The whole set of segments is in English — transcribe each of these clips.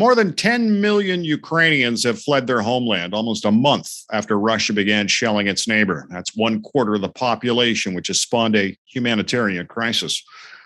More than 10 million Ukrainians have fled their homeland almost a month after Russia began shelling its neighbor. That's 1/4 of the population, which has spawned a humanitarian crisis.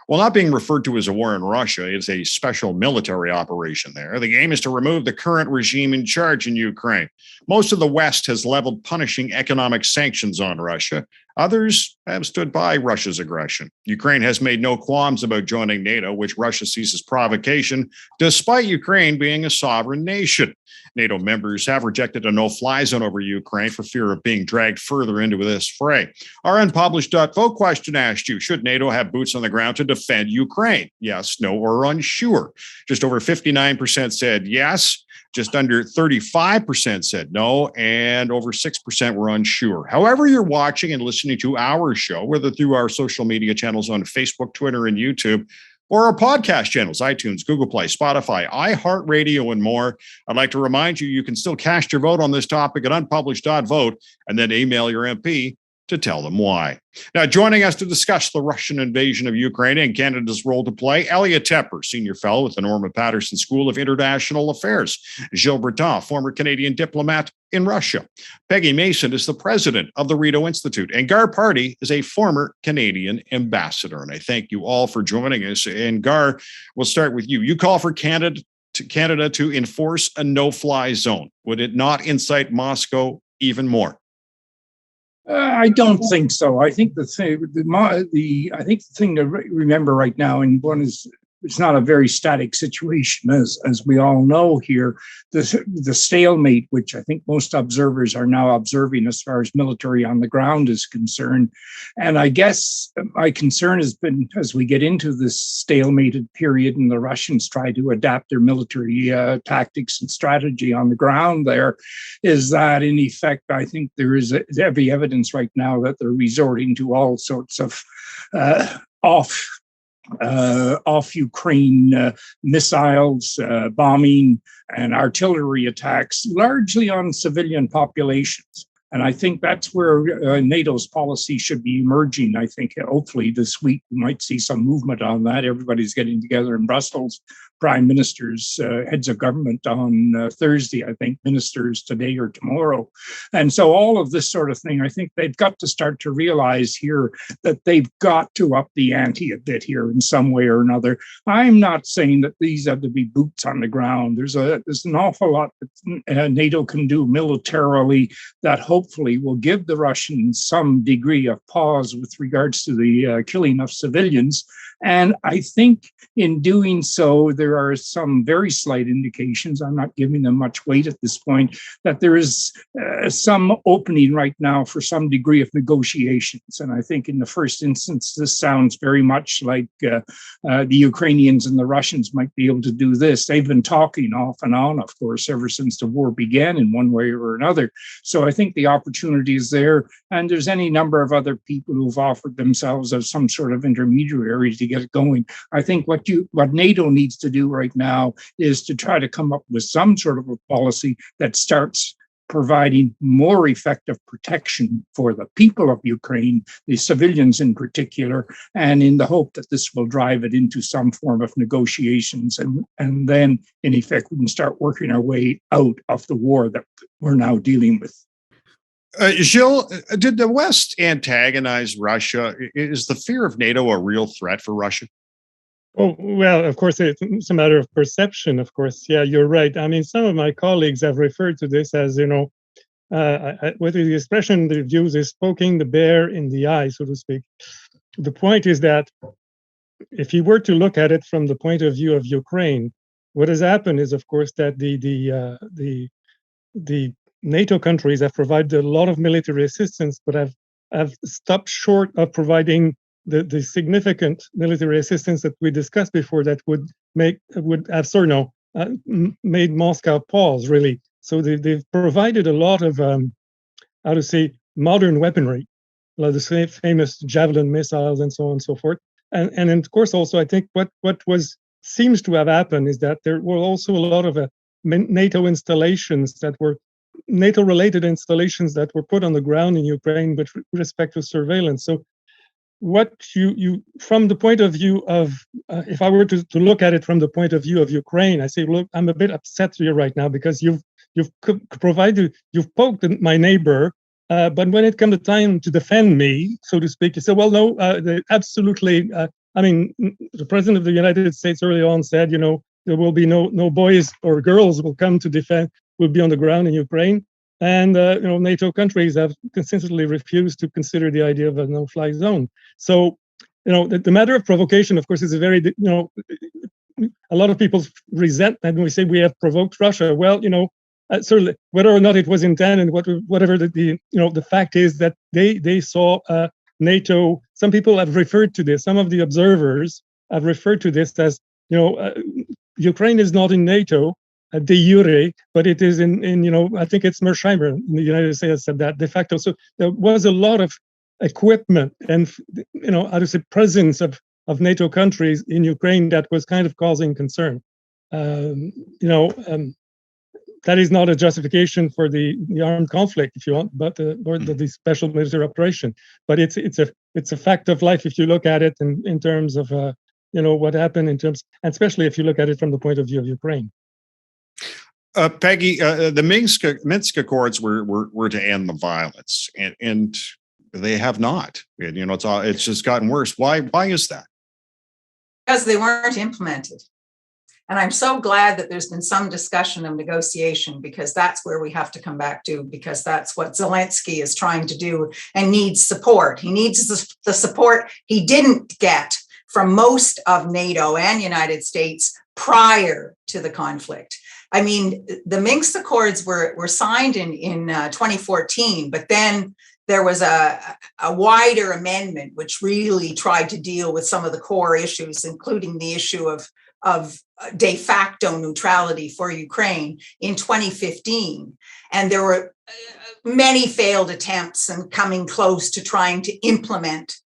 While not being referred to as a war in Russia, it's a special military operation there. The aim is to remove the current regime in charge in Ukraine. Most of the West has leveled punishing economic sanctions on Russia. Others have stood by Russia's aggression. Ukraine has made no qualms about joining NATO, which Russia sees as provocation, despite Ukraine being a sovereign nation. NATO members have rejected a no-fly zone over Ukraine for fear of being dragged further into this fray. Our Unpublished Vote question asked you, should NATO have boots on the ground to defend Ukraine? Yes, no, or unsure. Just over 59% said yes. Just under 35% said no, and over 6% were unsure. However, you're watching and listening to our show, whether through our social media channels on Facebook, Twitter, and YouTube, or our podcast channels, iTunes, Google Play, Spotify, iHeartRadio, and more. I'd like to remind you, you can still cast your vote on this topic at unpublished.vote and then email your MP to tell them why. Now, joining us to discuss the Russian invasion of Ukraine and Canada's role to play, Elliot Tepper, Senior Fellow at the Norman Paterson School of International Affairs, Gilles Breton, former Canadian diplomat in Russia. Peggy Mason is the president of the Rideau Institute, and Gar Party is a former Canadian ambassador. And I thank you all for joining us. And Gar, we'll start with you. You call for Canada to enforce a no-fly zone. Would it not incite Moscow even more? I don't think so. I think the thing to remember right now, and one is, it's not a very static situation, as we all know here. The stalemate, which I think most observers are now observing as far as military on the ground is concerned. And I guess my concern has been, as we get into this stalemated period and the Russians try to adapt their military tactics and strategy on the ground there, is that in effect, I think there is heavy evidence right now that they're resorting to all sorts of off Ukraine missiles, bombing, and artillery attacks, largely on civilian populations. And I think that's where NATO's policy should be emerging. I think hopefully this week we might see some movement on that. Everybody's getting together in Brussels. Prime ministers, heads of government on Thursday, I think, ministers today or tomorrow. And so all of this sort of thing, I think they've got to start to realize here that they've got to up the ante a bit here in some way or another. I'm not saying that these have to be boots on the ground. There's an awful lot that NATO can do militarily that hopefully will give the Russians some degree of pause with regards to the killing of civilians. And I think in doing so, there are some very slight indications, I'm not giving them much weight at this point, that there is some opening right now for some degree of negotiations. And I think in the first instance, this sounds very much like the Ukrainians and the Russians might be able to do this. They've been talking off and on, of course, ever since the war began in one way or another. So I think the opportunity is there. And there's any number of other people who've offered themselves as some sort of intermediary to get it going. I think what NATO needs to do right now is to try to come up with some sort of a policy that starts providing more effective protection for the people of Ukraine, the civilians in particular, and in the hope that this will drive it into some form of negotiations. And then, in effect, we can start working our way out of the war that we're now dealing with. Gilles, did the West antagonize Russia? Is the fear of NATO a real threat for Russia? Oh, well, of course, it's a matter of perception, of course. Yeah, you're right. I mean, some of my colleagues have referred to this as, whether the expression they use is poking the bear in the eye, so to speak. The point is that if you were to look at it from the point of view of Ukraine, what has happened is, of course, that the NATO countries have provided a lot of military assistance, but have stopped short of providing the significant military assistance that we discussed before that would have made Moscow pause, really. So they've provided a lot of modern weaponry, like the famous Javelin missiles and so on and so forth. And of course also I think what seems to have happened is that there were also a lot of NATO installations that were NATO-related installations that were put on the ground in Ukraine with respect to surveillance. So what you from the point of view of, if I were to look at it from the point of view of Ukraine, I say, look, I'm a bit upset here right now because you've poked my neighbor, but when it comes to time to defend me, so to speak, you say, well, no, absolutely. I mean, the president of the United States early on said, there will be no boys or girls will come to defend, will be on the ground in Ukraine. And NATO countries have consistently refused to consider the idea of a no-fly zone. So, the matter of provocation, of course, is a very, a lot of people resent that when we say we have provoked Russia. Well, certainly, whether or not it was intended, whatever the fact is that they saw NATO. Some people have referred to this. Some of the observers have referred to this as, Ukraine is not in NATO de jure, but it is in I think it's Mersheimer in the United States said that de facto. So there was a lot of equipment and how to say presence of NATO countries in Ukraine that was kind of causing concern. That is not a justification for the armed conflict, if you want, but or the special military operation. But it's a fact of life if you look at it in terms of what happened and especially if you look at it from the point of view of Ukraine. Peggy, the Minsk Accords were to end the violence, and they have not. And, it's just gotten worse. Why is that? Because they weren't implemented. And I'm so glad that there's been some discussion of negotiation, because that's where we have to come back to, because that's what Zelensky is trying to do and needs support. He needs the support he didn't get from most of NATO and United States prior to the conflict. I mean, the Minsk Accords were signed in 2014, but then there was a wider amendment which really tried to deal with some of the core issues, including the issue of de facto neutrality for Ukraine in 2015. And there were many failed attempts and coming close to trying to implement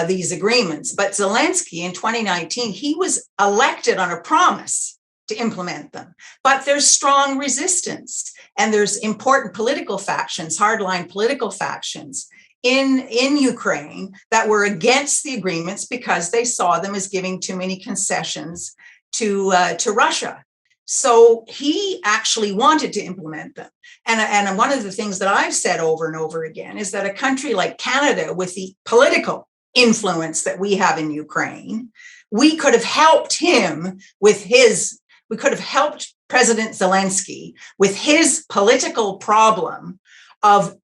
these agreements. But Zelensky in 2019, he was elected on a promise to implement them. But there's strong resistance, and there's important political factions, hardline political factions in Ukraine that were against the agreements because they saw them as giving too many concessions to Russia. So he actually wanted to implement them. And one of the things that I've said over and over again is that a country like Canada, with the political influence that we have in Ukraine, we could have helped him with we could have helped President Zelensky with his political problem of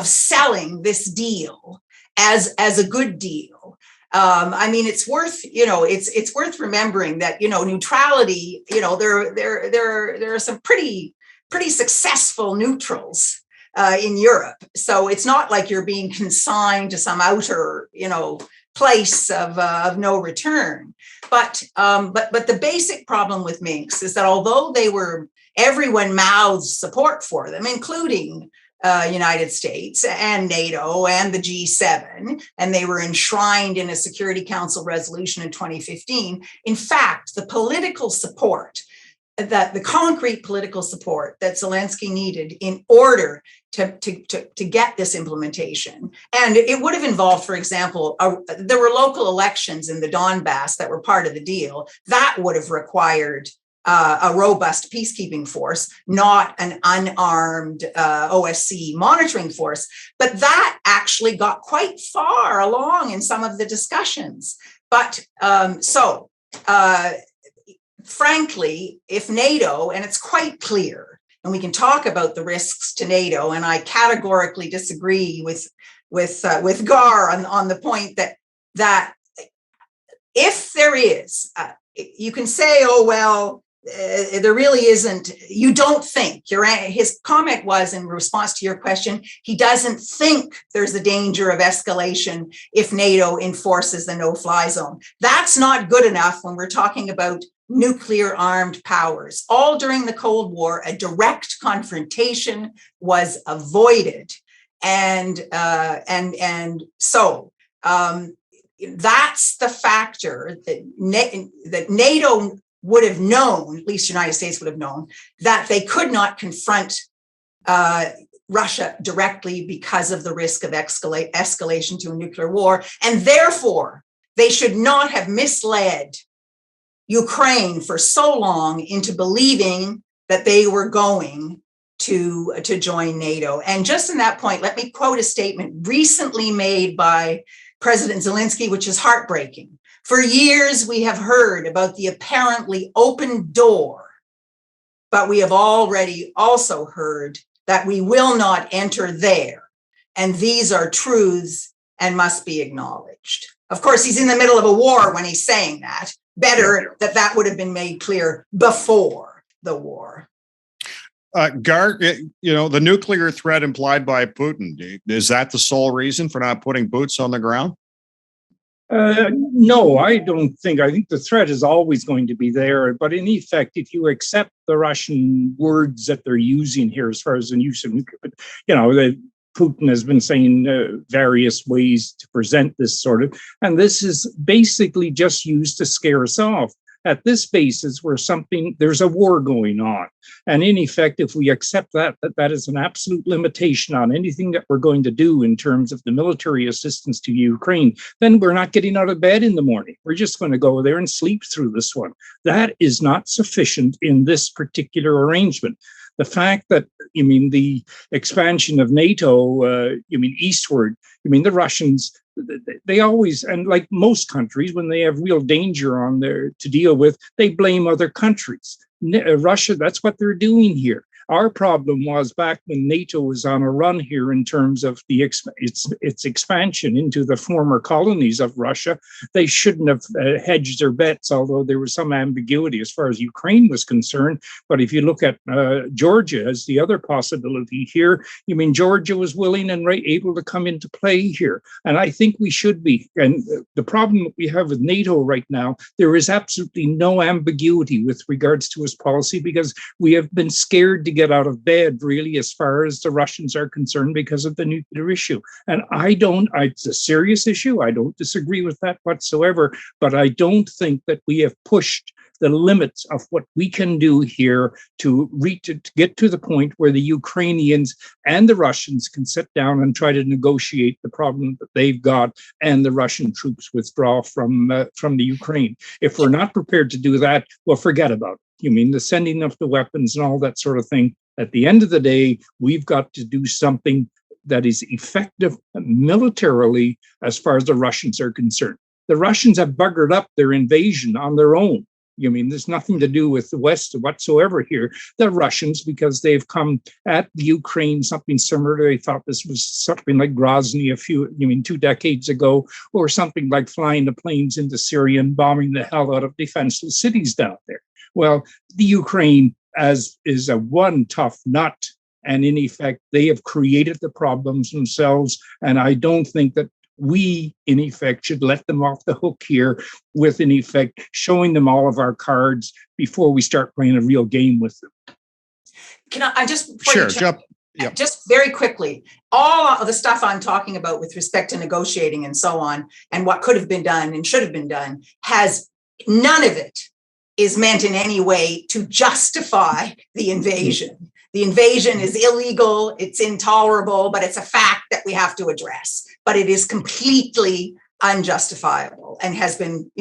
selling this deal as a good deal. I mean, it's worth it's worth remembering that neutrality. There are some pretty successful neutrals in Europe. So it's not like you're being consigned to some outer place of no return. But the basic problem with Minsk is that although everyone mouthed support for them, including United States and NATO and the G7, and they were enshrined in a Security Council resolution in 2015. In fact, the political support, the concrete political support that Zelensky needed in order to get this implementation, and it would have involved, for example, there were local elections in the Donbass that were part of the deal. That would have required a robust peacekeeping force, not an unarmed OSCE monitoring force. But that actually got quite far along in some of the discussions. But frankly, if NATO, and it's quite clear, and we can talk about the risks to NATO, and I categorically disagree with Gar on the point that if there is, you can say, oh, well, there really isn't, you don't think, his comment was in response to your question, he doesn't think there's a danger of escalation if NATO enforces the no-fly zone. That's not good enough when we're talking about nuclear armed powers. All during the Cold War, a direct confrontation was avoided. And so that's the factor that NATO would have known, at least the United States would have known, that they could not confront Russia directly because of the risk of escalation to a nuclear war. And therefore, they should not have misled Ukraine for so long into believing that they were going to join NATO. And just in that point, let me quote a statement recently made by President Zelensky, which is heartbreaking. For years, we have heard about the apparently open door, but we have already also heard that we will not enter there. And these are truths and must be acknowledged. Of course, he's in the middle of a war when he's saying that. Better that would have been made clear before the war. Gar, the nuclear threat implied by Putin, is that the sole reason for not putting boots on the ground? No, I don't think. I think the threat is always going to be there. But in effect, if you accept the Russian words that they're using here as far as the use of nuclear, Putin has been saying various ways to present this sort of, and this is basically just used to scare us off. At this basis where there's a war going on. And in effect, if we accept that is an absolute limitation on anything that we're going to do in terms of the military assistance to Ukraine, then we're not getting out of bed in the morning. We're just going to go there and sleep through this one. That is not sufficient in this particular arrangement. The fact that, the expansion of NATO, eastward, the Russians, they always, and like most countries, when they have real danger on there to deal with, they blame other countries. Russia, that's what they're doing here. Our problem was back when NATO was on a run here in terms of its expansion into the former colonies of Russia. They shouldn't have hedged their bets, although there was some ambiguity as far as Ukraine was concerned. But if you look at Georgia as the other possibility here, Georgia was willing and able to come into play here. And I think we should be. And the problem that we have with NATO right now, there is absolutely no ambiguity with regards to its policy because we have been scared to get out of bed, really, as far as the Russians are concerned because of the nuclear issue. And it's a serious issue. I don't disagree with that whatsoever, but I don't think that we have pushed the limits of what we can do here to get to the point where the Ukrainians and the Russians can sit down and try to negotiate the problem that they've got and the Russian troops withdraw from the Ukraine. If we're not prepared to do that, well, forget about it. The sending of the weapons and all that sort of thing. At the end of the day, we've got to do something that is effective militarily as far as the Russians are concerned. The Russians have buggered up their invasion on their own. There's nothing to do with the West whatsoever here. The Russians, because they've come at the Ukraine, something similar. They thought this was something like Grozny 2 decades ago, or something like flying the planes into Syria and bombing the hell out of defenseless cities down there. Well, the Ukraine is a one tough nut, and in effect, they have created the problems themselves. And I don't think that we, in effect, should let them off the hook here with, in effect, showing them all of our cards before we start playing a real game with them. Can I just jump? Yeah. Just very quickly, all of the stuff I'm talking about with respect to negotiating and so on, and what could have been done and should have been done, none of it is meant in any way to justify the invasion. The invasion is illegal, it's intolerable, but it's a fact that we have to address. But it is completely unjustifiable and has been,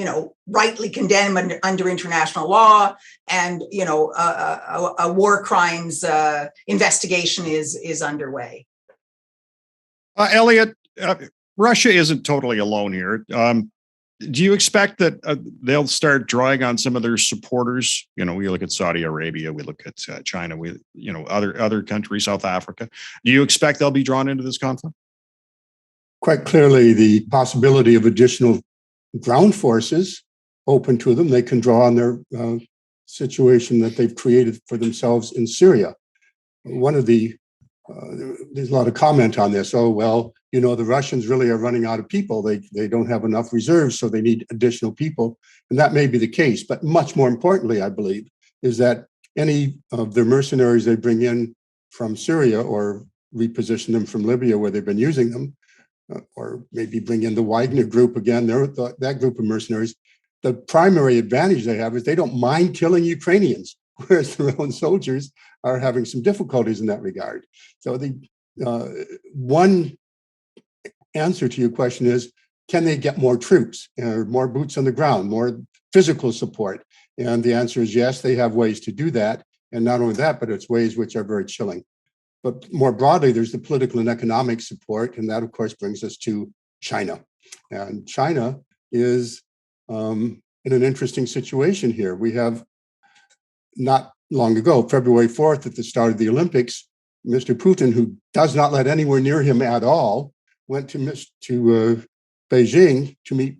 rightly condemned under international law. And, a war crimes investigation is underway. Elliot, Russia isn't totally alone here. Do you expect that they'll start drawing on some of their supporters? We look at Saudi Arabia, we look at China, other countries, South Africa. Do you expect they'll be drawn into this conflict? Quite clearly, the possibility of additional ground forces open to them. They can draw on their situation that they've created for themselves in Syria. There's a lot of comment on this. Oh, well, the Russians really are running out of people. They don't have enough reserves, so they need additional people. And that may be the case. But much more importantly, I believe, is that any of the mercenaries they bring in from Syria or reposition them from Libya where they've been using them, or maybe bring in the Wagner group again, that group of mercenaries, the primary advantage they have is they don't mind killing Ukrainians, whereas their own soldiers are having some difficulties in that regard. So one answer to your question is, can they get more troops or more boots on the ground, more physical support? And the answer is yes, they have ways to do that. And not only that, but it's ways which are very chilling. But more broadly, there's the political and economic support. And that, of course, brings us to China. And China is in an interesting situation here. We have not long ago, February 4th, at the start of the Olympics, Mr. Putin, who does not let anywhere near him at all, went to Beijing to meet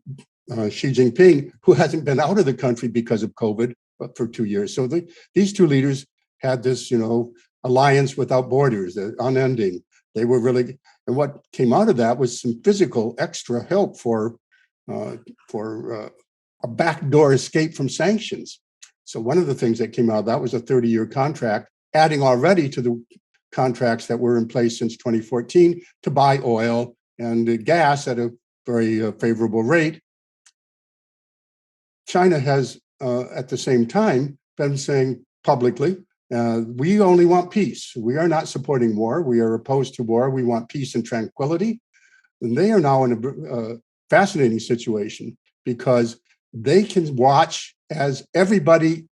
Xi Jinping, who hasn't been out of the country because of COVID for 2 years. So these two leaders had this, alliance without borders, unending. They were really, and what came out of that was some physical extra help for a backdoor escape from sanctions. So one of the things that came out of that was a 30-year contract, adding already to the contracts that were in place since 2014 to buy oil and gas at a very favorable rate. China has, at the same time, been saying publicly, we only want peace. We are not supporting war. We are opposed to war. We want peace and tranquility. And they are now in a fascinating situation because they can watch as everybody,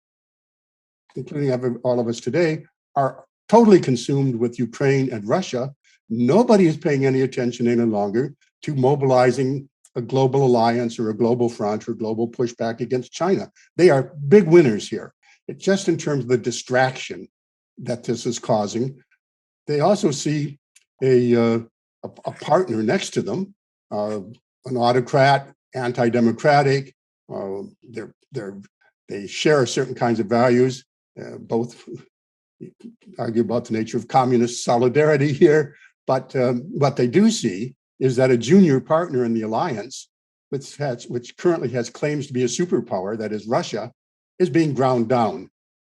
including all of us today, are totally consumed with Ukraine and Russia. Nobody is paying any attention any longer to mobilizing a global alliance or a global front or global pushback against China. They are big winners here. Just in terms of the distraction that this is causing. They also see a partner next to them, an autocrat, anti-democratic. They share certain kinds of values, both argue about the nature of communist solidarity here. But what they do see is that a junior partner in the alliance, which currently has claims to be a superpower, that is Russia, is being ground down.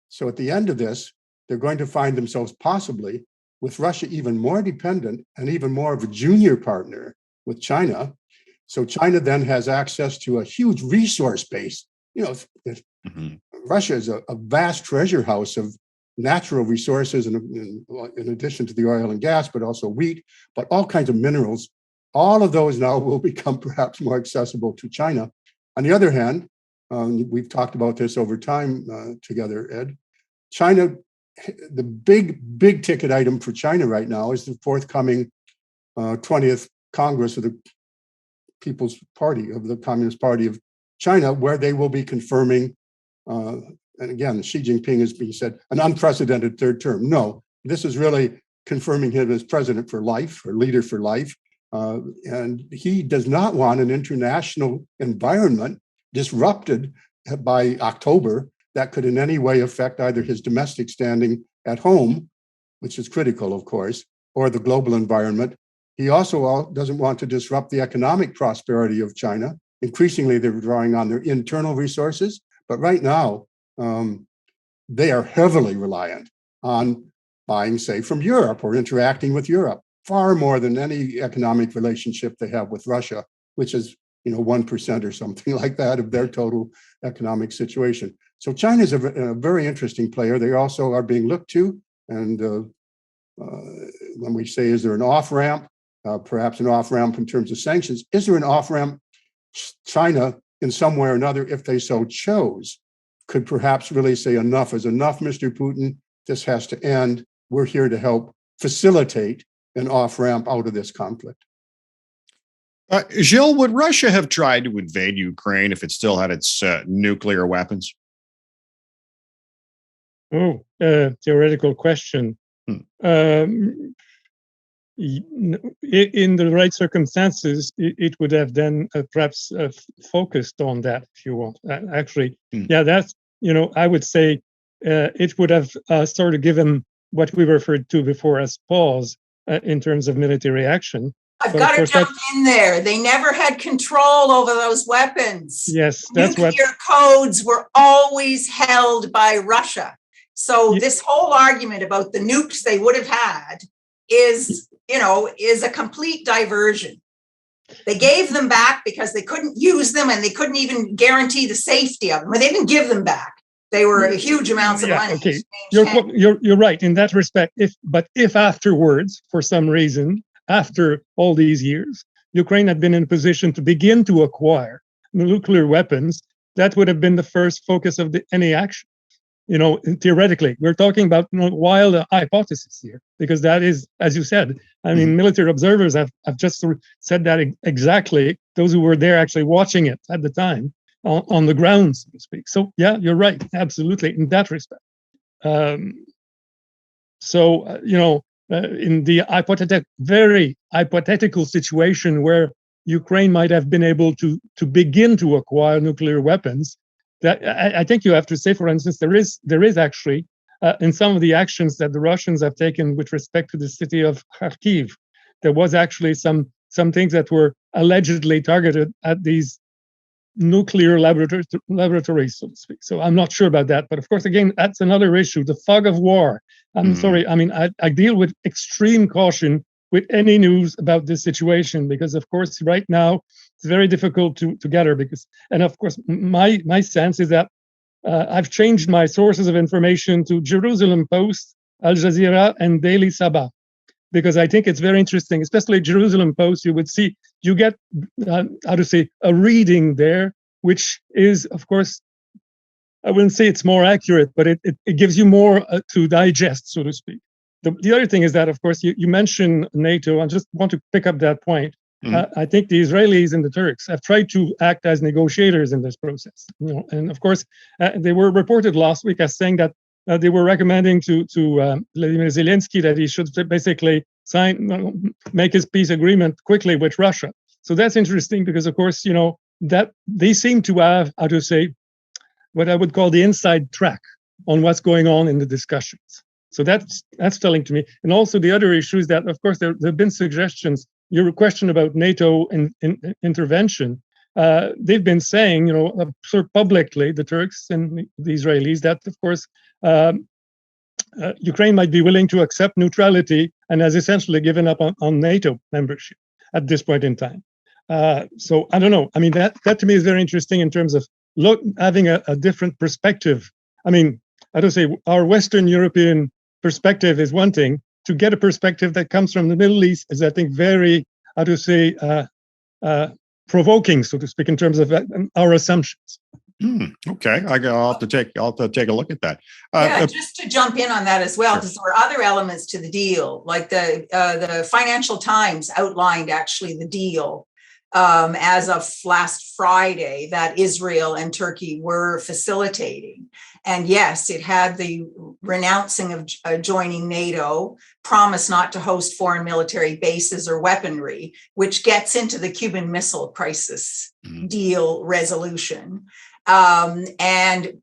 So at the end of this, they're going to find themselves possibly with Russia even more dependent and even more of a junior partner with China. So China then has access to a huge resource base. Russia is a vast treasure house of natural resources, in addition to the oil and gas, but also wheat, but all kinds of minerals. All of those now will become perhaps more accessible to China. On the other hand, we've talked about this over time together, Ed. China, the big ticket item for China right now is the forthcoming 20th Congress of the People's Party, of the Communist Party of China, where they will be confirming, and again, Xi Jinping is being said, an unprecedented third term. No, this is really confirming him as president for life, or leader for life. And he does not want an international environment disrupted by October that could in any way affect either his domestic standing at home, which is critical, of course, or the global environment. He also doesn't want to disrupt the economic prosperity of China. Increasingly, they're drawing on their internal resources, but right now, they are heavily reliant on buying, say, from Europe or interacting with Europe, far more than any economic relationship they have with Russia, which is 1% or something like that of their total economic situation. So China is a very interesting player. They also are being looked to. And when we say, is there an off-ramp, perhaps an off-ramp in terms of sanctions, is there an off-ramp? China, in some way or another, if they so chose, could perhaps really say enough is enough, Mr. Putin. This has to end. We're here to help facilitate an off-ramp out of this conflict. Gilles, would Russia have tried to invade Ukraine if it still had its nuclear weapons? Theoretical question. In the right circumstances, it would have then perhaps focused on that, if you want. That's, I would say it would have sort of given what we referred to before as pause in terms of military action. I've got to jump in there. They never had control over those weapons. Yes, that's what. Nuclear codes were always held by Russia. So this whole argument about the nukes they would have had is a complete diversion. They gave them back because they couldn't use them and they couldn't even guarantee the safety of them. But they didn't give them back. They were huge amounts of money. Okay, you're right in that respect. If afterwards, for some reason, after all these years, Ukraine had been in a position to begin to acquire nuclear weapons, that would have been the first focus of any action. Theoretically, we're talking about wild hypothesis here, because that is, as you said, I mean, military observers have just said that exactly, those who were there actually watching it at the time on the ground, so to speak. So yeah, you're right, absolutely, in that respect. In the very hypothetical situation where Ukraine might have been able to begin to acquire nuclear weapons, that I think you have to say, for instance, there is actually in some of the actions that the Russians have taken with respect to the city of Kharkiv, there was actually some things that were allegedly targeted at these nuclear laboratories, so to speak. So I'm not sure about that, but of course, again, that's another issue. The fog of war. I'm sorry. I mean, I deal with extreme caution with any news about this situation, because of course, right now it's very difficult to gather. And of course, my sense is that I've changed my sources of information to Jerusalem Post, Al Jazeera, and Daily Sabah, because I think it's very interesting, especially Jerusalem Post. You get a reading there, which is, of course, I wouldn't say it's more accurate, but it gives you more to digest, so to speak. The other thing is that, of course, you mentioned NATO. I just want to pick up that point. I think the Israelis and the Turks have tried to act as negotiators in this process. And of course, they were reported last week as saying that they were recommending to Vladimir Zelensky that he should basically make his peace agreement quickly with Russia. So that's interesting because, of course, that they seem to have, what I would call the inside track on what's going on in the discussions. So that's telling to me. And also the other issue is that, of course, there have been suggestions. Your question about NATO intervention, they've been saying, sort of publicly, the Turks and the Israelis, that, of course, Ukraine might be willing to accept neutrality and has essentially given up on NATO membership at this point in time. So I don't know. I mean, that to me is very interesting in terms of having a different perspective. I mean, our Western European perspective is one thing. To get a perspective that comes from the Middle East is, I think, very, provoking, so to speak, in terms of our assumptions. Okay, I'll have to take a look at that. Just to jump in on that as well, because there were other elements to the deal, like the Financial Times outlined actually the deal as of last Friday that Israel and Turkey were facilitating. And yes, it had the renouncing of joining NATO, promise not to host foreign military bases or weaponry, which gets into the Cuban Missile Crisis deal resolution. And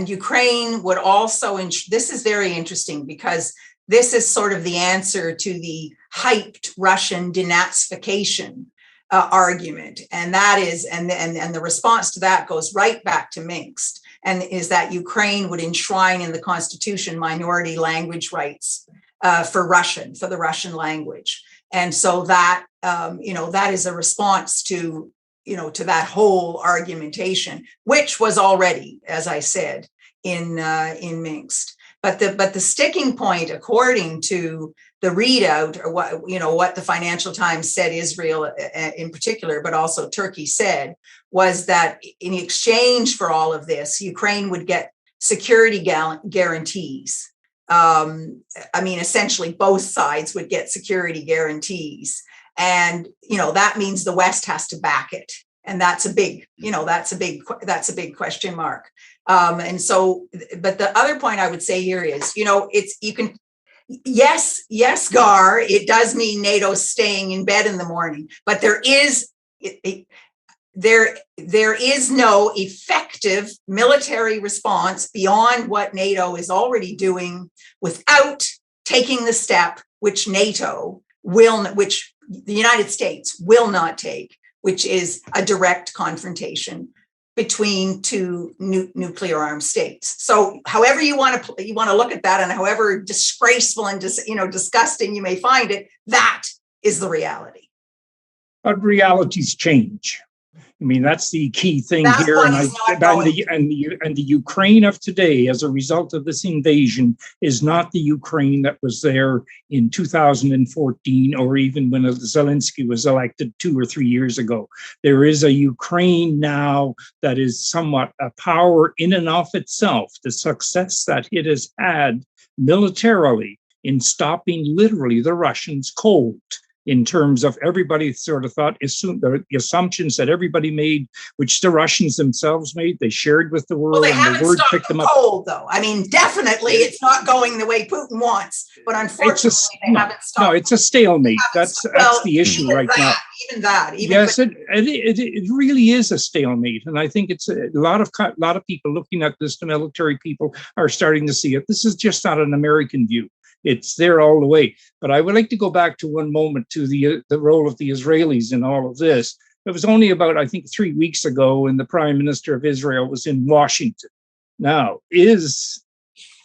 Ukraine would also, this is very interesting because this is sort of the answer to the hyped Russian denazification argument. And that is, and the response to that goes right back to Minsk, and is that Ukraine would enshrine in the constitution minority language rights for the Russian language. And so that, that is a response to that whole argumentation, which was already, as I said, in Minsk. But the sticking point, according to the readout, or what the Financial Times said, Israel in particular, but also Turkey said, was that in exchange for all of this, Ukraine would get security guarantees. Essentially, both sides would get security guarantees. And, that means the West has to back it. And that's a big question mark. And so, but the other point I would say here is, yes, Gar, it does mean NATO staying in bed in the morning, but there is no effective military response beyond what NATO is already doing without taking the step which which the United States will not take, which is a direct confrontation between two nuclear armed states. So however you want to look at that, and however disgraceful and disgusting you may find it, that is the reality. But realities change. I mean, that's the key thing That's here. why And he's not going. the Ukraine of today, as a result of this invasion, is not the Ukraine that was there in 2014, or even when Zelensky was elected 2 or 3 years ago. There is a Ukraine now that is somewhat a power in and of itself. The success that it has had militarily in stopping literally the Russians cold, in terms of everybody sort of thought, assumed the assumptions that everybody made, which the Russians themselves made, they shared with the world. Well, they and haven't the word stopped picked them the up. cold, though. I mean, definitely it's not going the way Putin wants, but unfortunately they haven't stopped. No, it's a stalemate. That's the issue right now. Even that. Yes, it really is a stalemate, and I think it's a lot of people looking at this. The military people are starting to see it. This is just not an American view. It's there all the way. But I would like to go back to one moment to the role of the Israelis in all of this. It was only about, I think, 3 weeks ago when the Prime Minister of Israel was in Washington. Now, is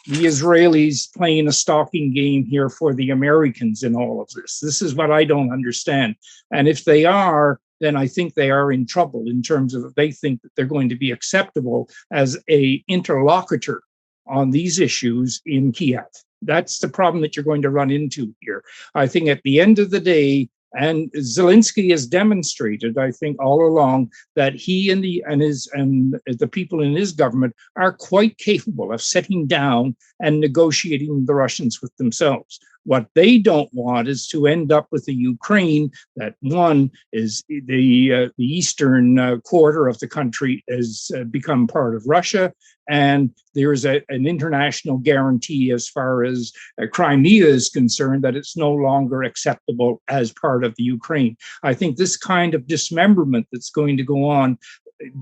the Israelis playing a stalking game here for the Americans in all of this? This is what I don't understand. And if they are, then I think they are in trouble in terms of they think that they're going to be acceptable as an interlocutor on these issues in Kiev. That's the problem that you're going to run into here. I think at the end of the day, and Zelensky has demonstrated, I think, all along that he and the people in his government are quite capable of sitting down and negotiating the Russians with themselves. What they don't want is to end up with a Ukraine that, one, is the eastern quarter of the country has become part of Russia, and there is an international guarantee as far as Crimea is concerned that it's no longer acceptable as part of the Ukraine. I think this kind of dismemberment that's going to go on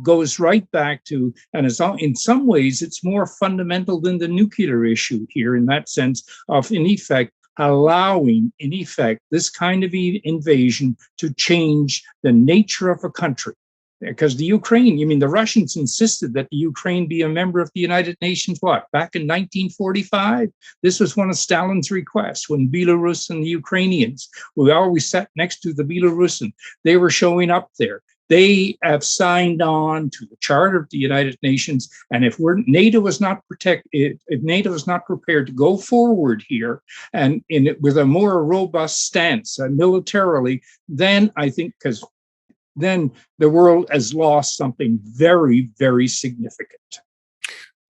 goes right back to, and it's all, in some ways, it's more fundamental than the nuclear issue here, in that sense of, in effect, allowing, in effect, this kind of invasion to change the nature of a country. Because the Ukraine, the Russians insisted that the Ukraine be a member of the United Nations, back in 1945? This was one of Stalin's requests when Belarus and the Ukrainians, we always sat next to the Belarusian, they were showing up there. They have signed on to the Charter of the United Nations, and if NATO is not prepared to go forward here and with a more robust stance militarily, then I think, because then the world has lost something very, very significant.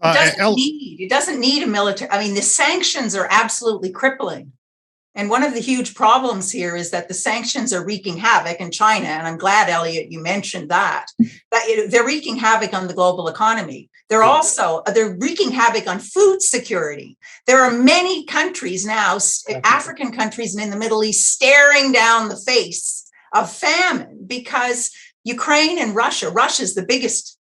It doesn't need a military. The sanctions are absolutely crippling. And one of the huge problems here is that the sanctions are wreaking havoc in China. And I'm glad, Elliot, you mentioned that they're wreaking havoc on the global economy. They're wreaking havoc on food security. There are many countries now, African countries and in the Middle East, staring down the face of famine because Ukraine and Russia's the biggest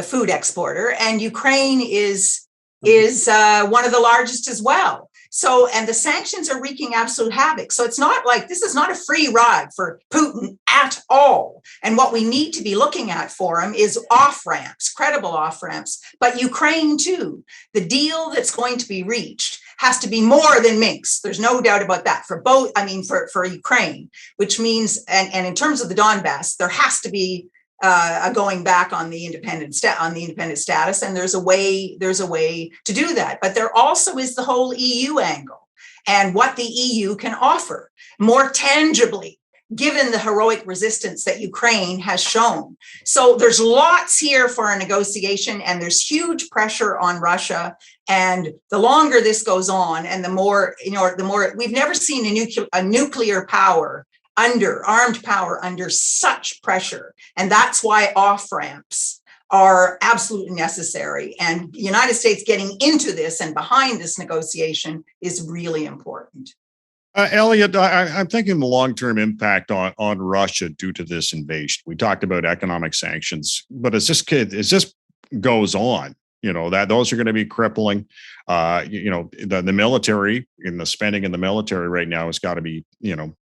food exporter, and Ukraine is one of the largest as well. So, and the sanctions are wreaking absolute havoc. So it's not like, this is not a free ride for Putin at all. And what we need to be looking at for him is off-ramps, credible off-ramps, but Ukraine too. The deal that's going to be reached has to be more than Minsk. There's no doubt about that for both, for Ukraine, which means, and in terms of the Donbass, there has to be a going back on the independent status, and there's a way to do that. But there also is the whole EU angle and what the EU can offer more tangibly, given the heroic resistance that Ukraine has shown. So there's lots here for a negotiation, and there's huge pressure on Russia. And the longer this goes on, and the more we've never seen a nuclear power armed power under such pressure. And that's why off-ramps are absolutely necessary. And the United States getting into this and behind this negotiation is really important. Elliot, I'm thinking the long-term impact on Russia due to this invasion. We talked about economic sanctions, but as this goes on, that those are going to be crippling. The military, and the spending in the military right now has got to be,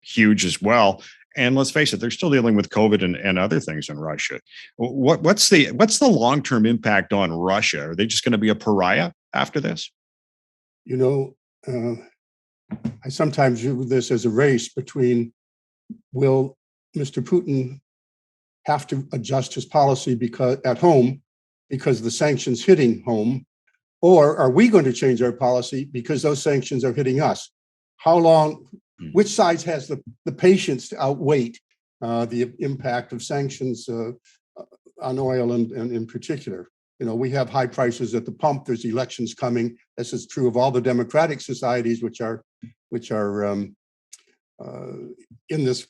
huge as well. And let's face it, they're still dealing with COVID and other things in Russia. What's the long-term impact on Russia? Are they just going to be a pariah after this? I sometimes view this as a race between, will Mr. Putin have to adjust his policy because at home because the sanctions hitting home? Or are we going to change our policy because those sanctions are hitting us? How long, which side has the patience to outweigh the impact of sanctions on oil and in particular? You know, we have high prices at the pump. There's elections coming. This is true of all the democratic societies, which are in this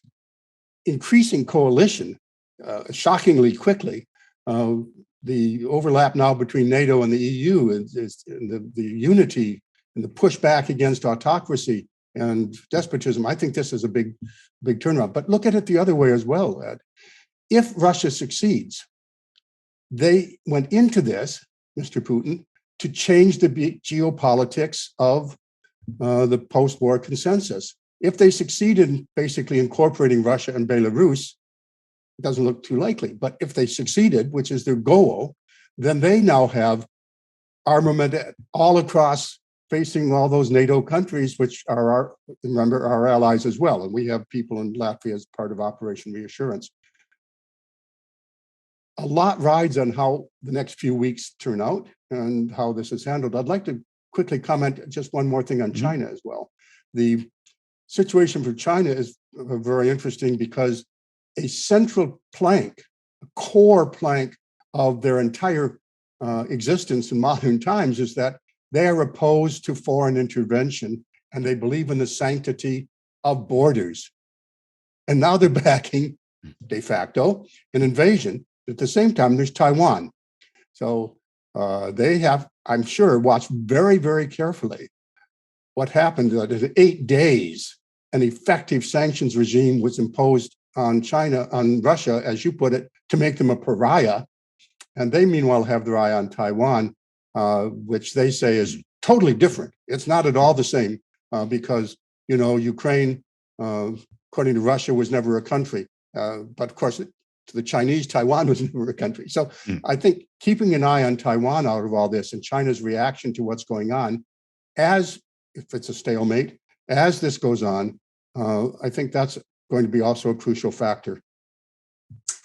increasing coalition shockingly quickly. The overlap now between NATO and the EU is the unity and the pushback against autocracy and despotism. I think this is a big turnaround. But look at it the other way as well, Ed. If Russia succeeds, they went into this, Mr. Putin, to change the geopolitics of the post-war consensus. If they succeed in basically incorporating Russia and Belarus, it doesn't look too likely. But if they succeeded, which is their goal, then they now have armament all across, facing all those NATO countries, which are our allies as well. And we have people in Latvia as part of Operation Reassurance. A lot rides on how the next few weeks turn out and how this is handled. I'd like to quickly comment just one more thing on China as well. The situation for China is very interesting because a central plank, a core plank of their entire existence in modern times is that they are opposed to foreign intervention and they believe in the sanctity of borders. And now they're backing, de facto, an invasion. At the same time, there's Taiwan. So they have, I'm sure, watched very, very carefully what happened. In 8 days, an effective sanctions regime was imposed on China, on Russia, as you put it, to make them a pariah. And they, meanwhile, have their eye on Taiwan, which they say is totally different. It's not at all the same because, you know, Ukraine, according to Russia, was never a country. But of course, to the Chinese, Taiwan was never a country. So I think keeping an eye on Taiwan out of all this and China's reaction to what's going on, as if it's a stalemate, as this goes on, I think that's going to be also a crucial factor.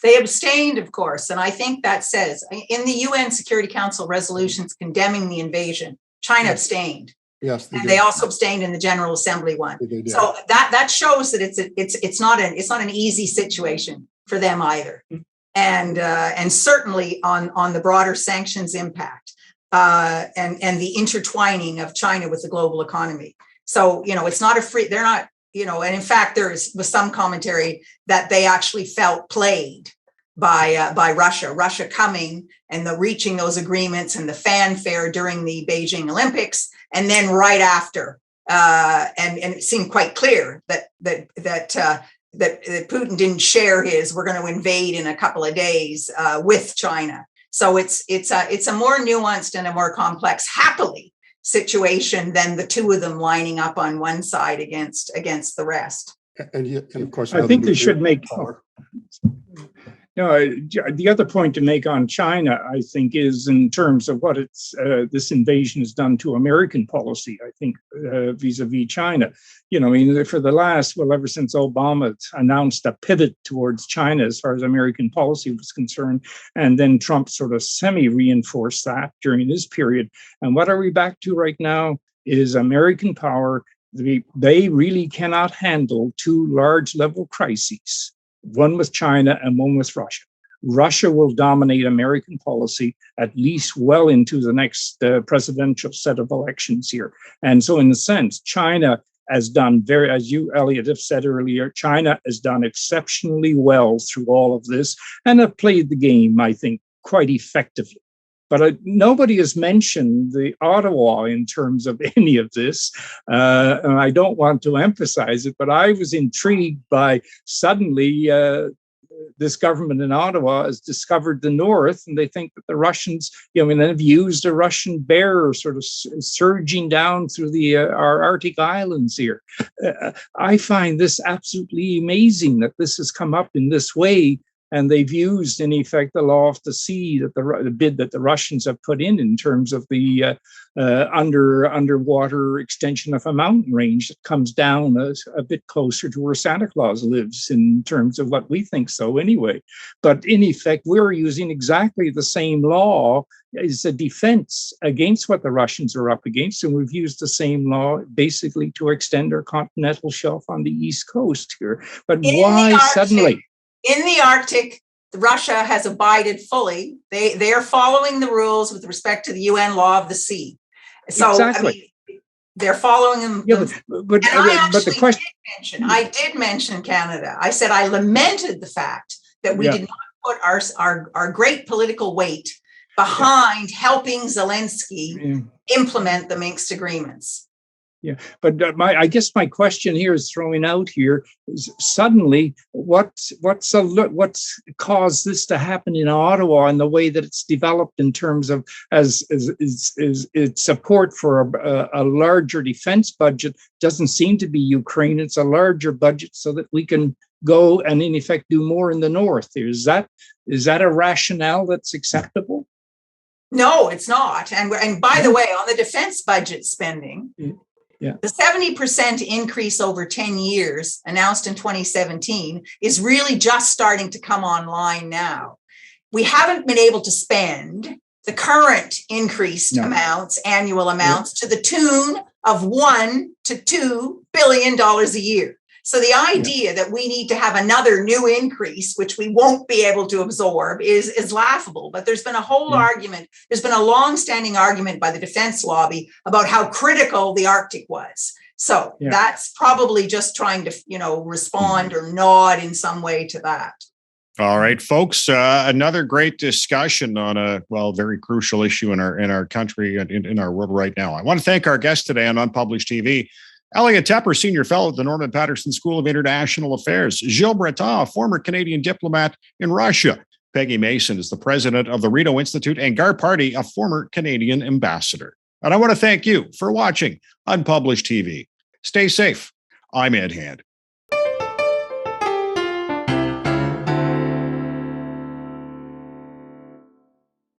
They abstained, of course, and I think that says in the UN Security Council resolutions condemning the invasion, China abstained. Yes, and they also abstained in the General Assembly one. So that shows that it's not an easy situation for them either, and certainly on the broader sanctions impact and the intertwining of China with the global economy. So it's not a free. They're not. And in fact, there was some commentary that they actually felt played by Russia. Russia coming and reaching those agreements and the fanfare during the Beijing Olympics, and then right after, and it seemed quite clear that Putin didn't share his "we're going to invade in a couple of days" with China. So it's a more nuanced and a more complex, happily, situation than the two of them lining up on one side against the rest. And of course, I think they should make. The other point to make on China, I think, is in terms of what this invasion has done to American policy. I think vis-a-vis China, for the last, ever since Obama announced a pivot towards China as far as American policy was concerned, and then Trump sort of semi-reinforced that during this period. And what are we back to right now is American power. They really cannot handle two large-level crises. One with China and one with Russia. Russia will dominate American policy at least well into the next presidential set of elections here. And so in a sense, China has done as you, Elliot, have said earlier, China has done exceptionally well through all of this and have played the game, I think, quite effectively. But nobody has mentioned the Ottawa in terms of any of this. And I don't want to emphasize it, but I was intrigued by suddenly this government in Ottawa has discovered the North, and they think that the Russians, have used a Russian bear sort of surging down through our Arctic islands here. I find this absolutely amazing that this has come up in this way And they've used, in effect, the law of the sea, that the bid that the Russians have put in terms of the underwater extension of a mountain range that comes down a bit closer to where Santa Claus lives, in terms of what we think so anyway. But in effect, we're using exactly the same law as a defense against what the Russians are up against. And we've used the same law basically to extend our continental shelf on the East Coast here. But why suddenly? In the Arctic, Russia has abided fully. They are following the rules with respect to the UN law of the sea. So exactly. I mean, they're following them. Yeah, but the question, I did mention Canada. I said I lamented the fact that we did not put our great political weight behind helping Zelensky implement the Minsk agreements. Yeah, but I guess my question here is throwing out here is suddenly what's caused this to happen in Ottawa and the way that it's developed in terms of as its support for a larger defense budget doesn't seem to be Ukraine. It's a larger budget so that we can go and in effect do more in the north. Is that a rationale that's acceptable? No, it's not. And by the way, on the defense budget spending. Yeah. The 70% increase over 10 years announced in 2017 is really just starting to come online now. We haven't been able to spend the current increased amounts, annual amounts, to the tune of $1 to $2 billion a year. So the idea that we need to have another new increase, which we won't be able to absorb, is laughable. But there's been a whole argument. There's been a long-standing argument by the defense lobby about how critical the Arctic was. So that's probably just trying to, respond or nod in some way to that. All right, folks. Another great discussion on a very crucial issue in our country and in our world right now. I want to thank our guest today on Unpublished TV. Elliot Tepper, Senior Fellow at the Norman Paterson School of International Affairs. Gilles Breton, former Canadian diplomat in Russia. Peggy Mason is the president of the Rideau Institute, and Gar Party, a former Canadian ambassador. And I want to thank you for watching Unpublished TV. Stay safe. I'm Ed Hand.